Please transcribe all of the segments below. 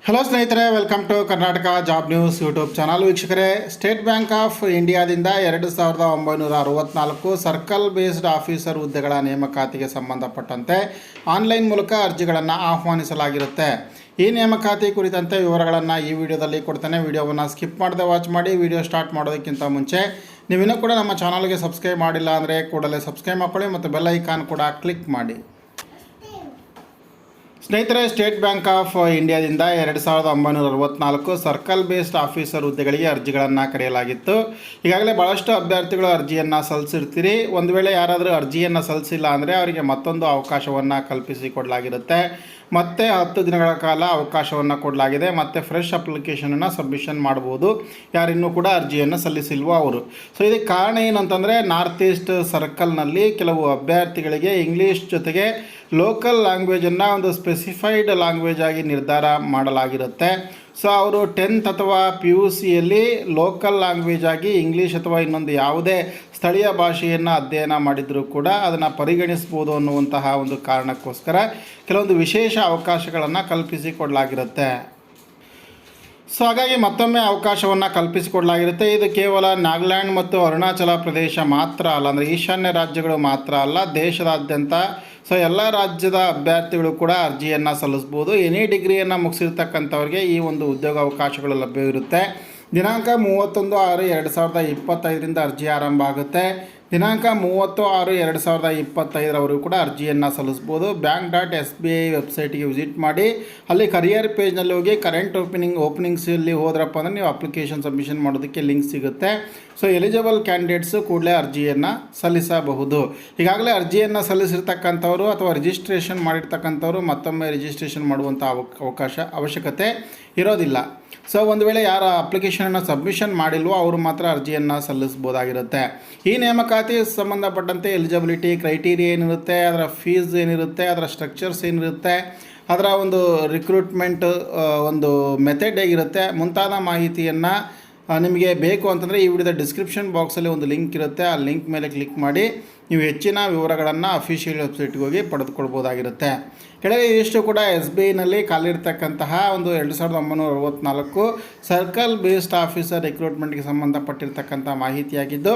Hello ಸ್ನೇಹಿತರೆ, welcome to Karnataka job news YouTube channel. ವೀಕ್ಷಕರೇ, state bank of ಇಂಡಿಯಾದಿಂದ 2964 circle based officer ಹುದ್ದೆಗಳ ನೇಮಕಾತಿಗೆ ಸಂಬಂಧಪಟ್ಟಂತೆ ಆನ್ಲೈನ್ ಮೂಲಕ ಅರ್ಜಿಗಳನ್ನು ಆಹ್ವಾನಿಸಲಾಗಿರುತ್ತೆ. ಈ ನೇಮಕಾತಿ ಕುರಿತಂತೆ ವಿವರಗಳನ್ನು ಈ ವಿಡಿಯೋದಲ್ಲಿ ಕೊಡ್ತೇನೆ. ವಿಡಿಯೋವನ್ನು ಸ್ಕಿಪ್ ಮಾಡದೆ ವಾಚ್ ಮಾಡಿ. ವಿಡಿಯೋ ಸ್ಟಾರ್ಟ್ ಮಾಡೋದಕ್ಕಿಂತ ಮುಂಚೆ ನೀವಿನ್ನೂ ಕೂಡ ನಮ್ಮ ಚಾನಲ್ಗೆ ಸಬ್ಸ್ಕ್ರೈಬ್ ಮಾಡಿಲ್ಲ ಅಂದರೆ ಕೂಡಲೇ ಸಬ್ಸ್ಕ್ರೈಬ್ ಮಾಡ್ಕೊಳ್ಳಿ ಮತ್ತು ಬೆಲ್ ಐಕಾನ್ ಕೂಡ ಕ್ಲಿಕ್ ಮಾಡಿ. ಸ್ನೇಹಿತರೆ, ಸ್ಟೇಟ್ ಬ್ಯಾಂಕ್ ಆಫ್ ಇಂಡಿಯಾದಿಂದ 2964 ಸರ್ಕಲ್ ಬೇಸ್ಡ್ ಆಫೀಸರ್ ಹುದ್ದೆಗಳಿಗೆ ಅರ್ಜಿಗಳನ್ನು ಕರೆಯಲಾಗಿತ್ತು. ಈಗಾಗಲೇ ಭಾಳಷ್ಟು ಅಭ್ಯರ್ಥಿಗಳು ಅರ್ಜಿಯನ್ನು ಸಲ್ಲಿಸಿರ್ತೀರಿ. ಒಂದು ವೇಳೆ ಯಾರಾದರೂ ಅರ್ಜಿಯನ್ನು ಸಲ್ಲಿಸಿಲ್ಲ ಅಂದರೆ ಅವರಿಗೆ ಮತ್ತೊಂದು ಅವಕಾಶವನ್ನು ಕಲ್ಪಿಸಿಕೊಡಲಾಗಿರುತ್ತೆ. ಮತ್ತೆ 10 ದಿನಗಳ ಕಾಲ ಅವಕಾಶವನ್ನು ಕೊಡಲಾಗಿದೆ. ಮತ್ತು ಫ್ರೆಶ್ ಅಪ್ಲಿಕೇಶನನ್ನು ಸಬ್ಮಿಷನ್ ಮಾಡ್ಬೋದು, ಯಾರಿನ್ನೂ ಕೂಡ ಅರ್ಜಿಯನ್ನು ಸಲ್ಲಿಸಿಲ್ವೋ ಅವರು. ಸೊ ಇದಕ್ಕೆ ಕಾರಣ ಏನಂತಂದರೆ, ನಾರ್ತ್ ಈಸ್ಟ್ ಸರ್ಕಲ್ನಲ್ಲಿ ಕೆಲವು ಅಭ್ಯರ್ಥಿಗಳಿಗೆ ಇಂಗ್ಲೀಷ್ ಜೊತೆಗೆ ಲೋಕಲ್ ಲ್ಯಾಂಗ್ವೇಜನ್ನು ಒಂದು ಸ್ಪೆಸಿಫೈಡ್ ಲ್ಯಾಂಗ್ವೇಜ್ ಆಗಿ ನಿರ್ಧಾರ ಮಾಡಲಾಗಿರುತ್ತೆ. ಸೊ ಅವರು 10th ಅಥವಾ PUCಯಲ್ಲಿ ಲೋಕಲ್ ಲ್ಯಾಂಗ್ವೇಜ್ ಆಗಿ ಇಂಗ್ಲೀಷ್ ಅಥವಾ ಇನ್ನೊಂದು ಯಾವುದೇ ಸ್ಥಳೀಯ ಭಾಷೆಯನ್ನು ಅಧ್ಯಯನ ಮಾಡಿದರೂ ಕೂಡ ಅದನ್ನು ಪರಿಗಣಿಸ್ಬೋದು ಅನ್ನುವಂತಹ ಒಂದು ಕಾರಣಕ್ಕೋಸ್ಕರ ಕೆಲವೊಂದು ವಿಶೇಷ ಅವಕಾಶಗಳನ್ನು ಕಲ್ಪಿಸಿಕೊಡಲಾಗಿರುತ್ತೆ. ಸೊ ಹಾಗಾಗಿ ಮತ್ತೊಮ್ಮೆ ಅವಕಾಶವನ್ನು ಕಲ್ಪಿಸಿಕೊಡಲಾಗಿರುತ್ತೆ. ಇದು ಕೇವಲ ನಾಗಾಲ್ಯಾಂಡ್ ಮತ್ತು ಅರುಣಾಚಲ ಪ್ರದೇಶ ಮಾತ್ರ ಅಲ್ಲ, ಅಂದರೆ ಈಶಾನ್ಯ ರಾಜ್ಯಗಳು ಮಾತ್ರ ಅಲ್ಲ, ದೇಶದಾದ್ಯಂತ ಸೊ ಎಲ್ಲ ರಾಜ್ಯದ ಅಭ್ಯರ್ಥಿಗಳು ಕೂಡ ಅರ್ಜಿಯನ್ನು ಸಲ್ಲಿಸ್ಬೋದು. ಎನಿ ಡಿಗ್ರಿಯನ್ನು ಮುಗಿಸಿರ್ತಕ್ಕಂಥವ್ರಿಗೆ ಈ ಒಂದು ಉದ್ಯೋಗ ಅವಕಾಶಗಳು ಲಭ್ಯವಿರುತ್ತೆ. ದಿನಾಂಕ 31/6/2025 ಅರ್ಜಿ ಆರಂಭ ಆಗುತ್ತೆ. ದಿನಾಂಕ 30/6/2025 ಕೂಡ ಅರ್ಜಿಯನ್ನು ಸಲ್ಲಿಸ್ಬೋದು. bank.sbi ವೆಬ್ಸೈಟ್ಗೆ ವಿಸಿಟ್ ಮಾಡಿ ಅಲ್ಲಿ ಕರಿಯರ್ ಪೇಜ್ನಲ್ಲಿ ಹೋಗಿ ಕರೆಂಟ್ ಓಪನಿಂಗ್ಸಲ್ಲಿ ಹೋದ್ರಪ್ಪ ಅಂದರೆ ನೀವು ಅಪ್ಲಿಕೇಶನ್ ಸಬ್ಮಿಷನ್ ಮಾಡೋದಕ್ಕೆ ಲಿಂಕ್ ಸಿಗುತ್ತೆ. ಸೊ ಎಲಿಜಿಬಲ್ ಕ್ಯಾಂಡಿಡೇಟ್ಸು ಕೂಡಲೇ ಅರ್ಜಿಯನ್ನು ಸಲ್ಲಿಸಬಹುದು. ಈಗಾಗಲೇ ಅರ್ಜಿಯನ್ನು ಸಲ್ಲಿಸಿರ್ತಕ್ಕಂಥವ್ರು ಅಥವಾ ರಿಜಿಸ್ಟ್ರೇಷನ್ ಮಾಡಿರ್ತಕ್ಕಂಥವ್ರು ಮತ್ತೊಮ್ಮೆ ರಿಜಿಸ್ಟ್ರೇಷನ್ ಮಾಡುವಂಥ ಅವಶ್ಯಕತೆ ಇರೋದಿಲ್ಲ. ಸೊ ಒಂದು ವೇಳೆ ಯಾರು ಅಪ್ಲಿಕೇಶನನ್ನು ಸಬ್ಮಿಷನ್ ಮಾಡಿಲ್ವೋ ಅವರು ಮಾತ್ರ ಅರ್ಜಿಯನ್ನು ಸಲ್ಲಿಸ್ಬೋದಾಗಿರುತ್ತೆ. ಈ ನೇಮಕಾತಿ ಸಂಬಂಧಪಟ್ಟಂತೆ ಎಲಿಜಿಬಿಲಿಟಿ ಕ್ರೈಟೀರಿಯಾ ಏನಿರುತ್ತೆ, ಅದರ ಫೀಸ್ ಏನಿರುತ್ತೆ, ಅದರ ಸ್ಟ್ರಕ್ಚರ್ಸ್ ಏನಿರುತ್ತೆ, ಅದರ ಒಂದು ರಿಕ್ರೂಟ್ಮೆಂಟ್ ಒಂದು ಮೆಥಡ್ ಹೇಗಿರುತ್ತೆ ಮುಂತಾದ ಮಾಹಿತಿಯನ್ನು ನಿಮಗೆ ಬೇಕು ಅಂತಂದರೆ ಈ ವಿಡಿಯೋದ ಡಿಸ್ಕ್ರಿಪ್ಷನ್ ಬಾಕ್ಸಲ್ಲಿ ಒಂದು ಲಿಂಕ್ ಇರುತ್ತೆ. ಆ ಲಿಂಕ್ ಮೇಲೆ ಕ್ಲಿಕ್ ಮಾಡಿ ನೀವು ಹೆಚ್ಚಿನ ವಿವರಗಳನ್ನು ಅಫಿಷಿಯಲ್ ವೆಬ್ಸೈಟ್ಗೆ ಹೋಗಿ ಪಡೆದುಕೊಳ್ಬೋದಾಗಿರುತ್ತೆ. ಕೆಳಗೆ ಇಷ್ಟು ಕೂಡ SBIನಲ್ಲಿ ಖಾಲಿರ್ತಕ್ಕಂತಹ ಒಂದು 2964 ಸರ್ಕಲ್ ಬೇಸ್ಡ್ ಆಫೀಸರ್ ರಿಕ್ರೂಟ್ಮೆಂಟ್ಗೆ ಸಂಬಂಧಪಟ್ಟಿರ್ತಕ್ಕಂಥ ಮಾಹಿತಿಯಾಗಿದ್ದು,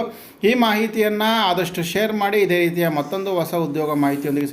ಈ ಮಾಹಿತಿಯನ್ನು ಆದಷ್ಟು ಶೇರ್ ಮಾಡಿ. ಇದೇ ರೀತಿಯ ಮತ್ತೊಂದು ಹೊಸ ಉದ್ಯೋಗ ಮಾಹಿತಿಯೊಂದಿಗೆ